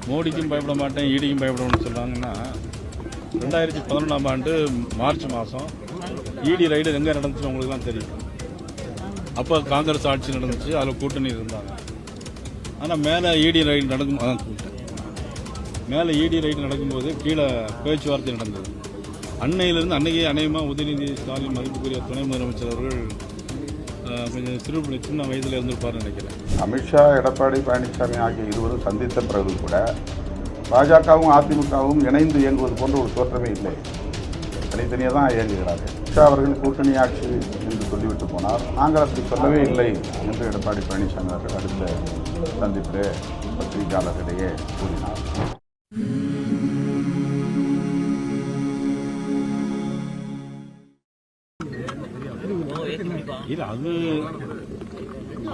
மோடிக்கும் பயப்பட மாட்டேன், ஈடிக்கும் பயப்படணும்னு சொல்கிறாங்கன்னா 2011ஆம் ஆண்டு மார்ச் மாதம் ஈடி ரைடு எங்கே நடந்துச்சுன்னு உங்களுக்குலாம் தெரியும். அப்போ காங்கிரஸ் ஆட்சி நடந்துச்சு, அதில் கூட்டணி இருந்தாங்க. ஆனால் மேலே ஈடி ரைடு நடக்கும்போது கீழே பேச்சுவார்த்தை நடந்தது. அன்னையிலிருந்து அன்னைக்கே அநேகமாக உதயநிதி ஸ்டாலின் மதிப்புக்குரிய துணை முதலமைச்சர் அவர்கள் கொஞ்சம் சின்ன வயதில் இருந்திருப்பார்னு நினைக்கிறேன். அமித்ஷா, எடப்பாடி பழனிசாமி ஆகிய இருவரும் சந்தித்த பிறகு கூட பாஜகவும் அதிமுகவும் இணைந்து இயங்குவது போன்ற ஒரு தோற்றமே இல்லை. தனித்தனியாக தான் இயங்குகிறார்கள். அமித்ஷா அவர்கள் கூட்டணி ஆட்சி என்று சொல்லிவிட்டு போனார். நாங்கள் அப்படி சொல்லவே இல்லை என்று எடப்பாடி பழனிசாமி அவர்கள் அடுத்த சந்திப்பில் பத்திரிகையாளர்களிடையே கூறினார். இது அது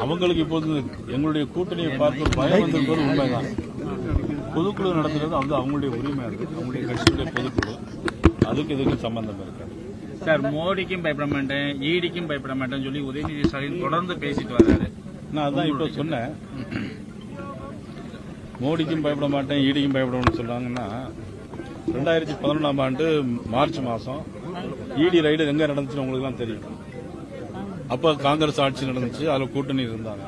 அவங்களுக்கு இப்போது எங்களுடைய கூட்டணியை பார்த்து பயம் வந்திருப்பது உண்மைதான். பொதுக்குழு நடத்துறது அது அவங்களுடைய உரிமை, இருக்கு அவங்களுடைய கட்சியுடைய பொதுக்குழு, அதுக்கு இதுக்கு சம்பந்தம் இருக்காது. சார், மோடிக்கும் பயப்பட மாட்டேன், ஈடிக்கும் பயப்பட மாட்டேன்னு சொல்லி உதயநிதி ஸ்டாலின் தொடர்ந்து பேசிட்டு வர்றாரு. நான் அதான் இப்போ சொன்னேன், மோடிக்கும் பயப்பட மாட்டேன், ஈடிக்கும் பயப்படணும்னு சொல்றாங்கன்னா 2011ஆம் ஆண்டு மார்ச் மாதம் ஈடி ரைடு எங்கே நடந்துச்சுன்னு உங்களுக்குலாம் தெரியும். அப்போ காங்கிரஸ் ஆட்சி நடந்துச்சு, அதில் கூட்டணி இருந்தாங்க.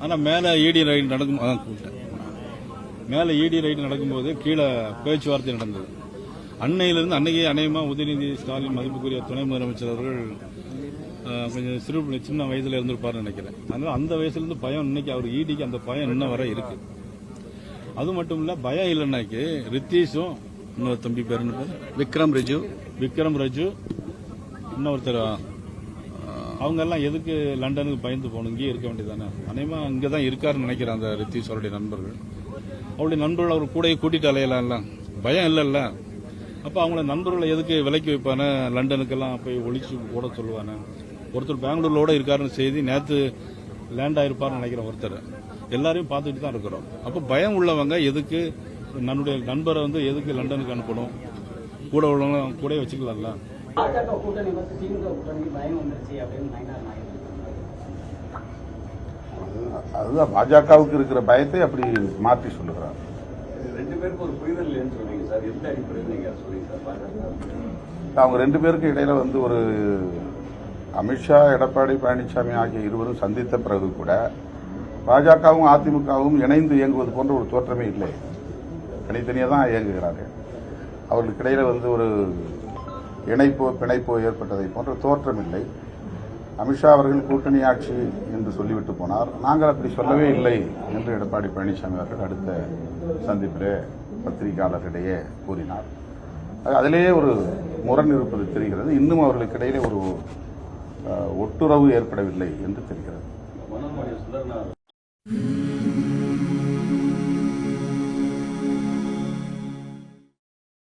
ஆனால் மேலே ஈடி ரைடு நடக்கும்போது கீழே பேச்சுவார்த்தை நடந்தது. அன்னையிலிருந்து அன்னைக்கே அநேகமாக உதயநிதி ஸ்டாலின் மதிப்புக்குரிய துணை முதலமைச்சர் அவர்கள் கொஞ்சம் சின்ன வயதில் இருந்திருப்பார்னு நினைக்கிறேன். அதனால அந்த வயசுலேருந்து பயம் இன்னைக்கு அவர் ஈடிக்கு அந்த பயம் இன்னும் வரை இருக்கு. அது மட்டும் இல்லை, பயம் இல்லைன்னாக்கி ரித்தீஷும் இன்னொரு தம்பி பேர் விக்ரம் ரஜு இன்னொருத்தர் அவங்கெல்லாம் எதுக்கு லண்டனுக்கு பயந்து போகணும், இங்கேயே இருக்க வேண்டியதானே. அநேகமாக இங்கே தான் இருக்காருன்னு நினைக்கிறேன் அந்த ரித்தீஷ் அவருடைய நண்பர்கள். அவருடைய நண்பர்கள் அவர் கூட கூட்டிட்டு அலையலாம்ல, பயம் இல்லைல்ல. அப்போ அவங்கள நண்பர்களை எதுக்கு விலைக்கு வைப்பானே, லண்டனுக்கெல்லாம் போய் ஒழிச்சு ஓட சொல்லுவானே. ஒருத்தர் பெங்களூர்லோட இருக்காருன்னு செய்தி நேற்று லேண்ட் ஆயிருப்பார்னு நினைக்கிறேன். ஒருத்தர் எல்லாரையும் பார்த்துட்டு தான் இருக்கிறோம். அப்போ பயம் உள்ளவங்க எதுக்கு நம்முடைய நண்பரை எதுக்கு லண்டனுக்கு அனுப்பணும், கூட உள்ளவங்க கூட வச்சுக்கலாம்ல. அதுதான் பாஜகவுக்கு இருக்கிற பயத்தை அப்படி மாற்றி சொல்லுகிறார். அவங்க ரெண்டு பேருக்கு இடையில ஒரு அமித்ஷா, எடப்பாடி பழனிசாமி ஆகிய இருவரும் சந்தித்த பிறகு கூட பாஜகவும் அதிமுகவும் இணைந்து இயங்குவது போன்ற ஒரு தோற்றமே இல்லை. தனித்தனியாக தான் இயங்குகிறார்கள். அவர்களுக்கு இடையில ஒரு இணைப்போ பிணைப்போ ஏற்பட்டதை போன்ற தோற்றம் இல்லை. அமித்ஷா அவர்கள் கூட்டணி ஆட்சி என்று சொல்லிவிட்டு போனார். நாங்கள் அப்படி சொல்லவே இல்லை என்று எடப்பாடி பழனிசாமி அவர்கள் அடுத்த சந்திப்பிலே பத்திரிகையாளர்களிடையே கூறினார். அதிலேயே ஒரு முரண் இருப்பது தெரிகிறது. இன்னும் அவர்களுக்கு இடையிலே ஒரு ஒட்டுறவு ஏற்படவில்லை என்று தெரிகிறது.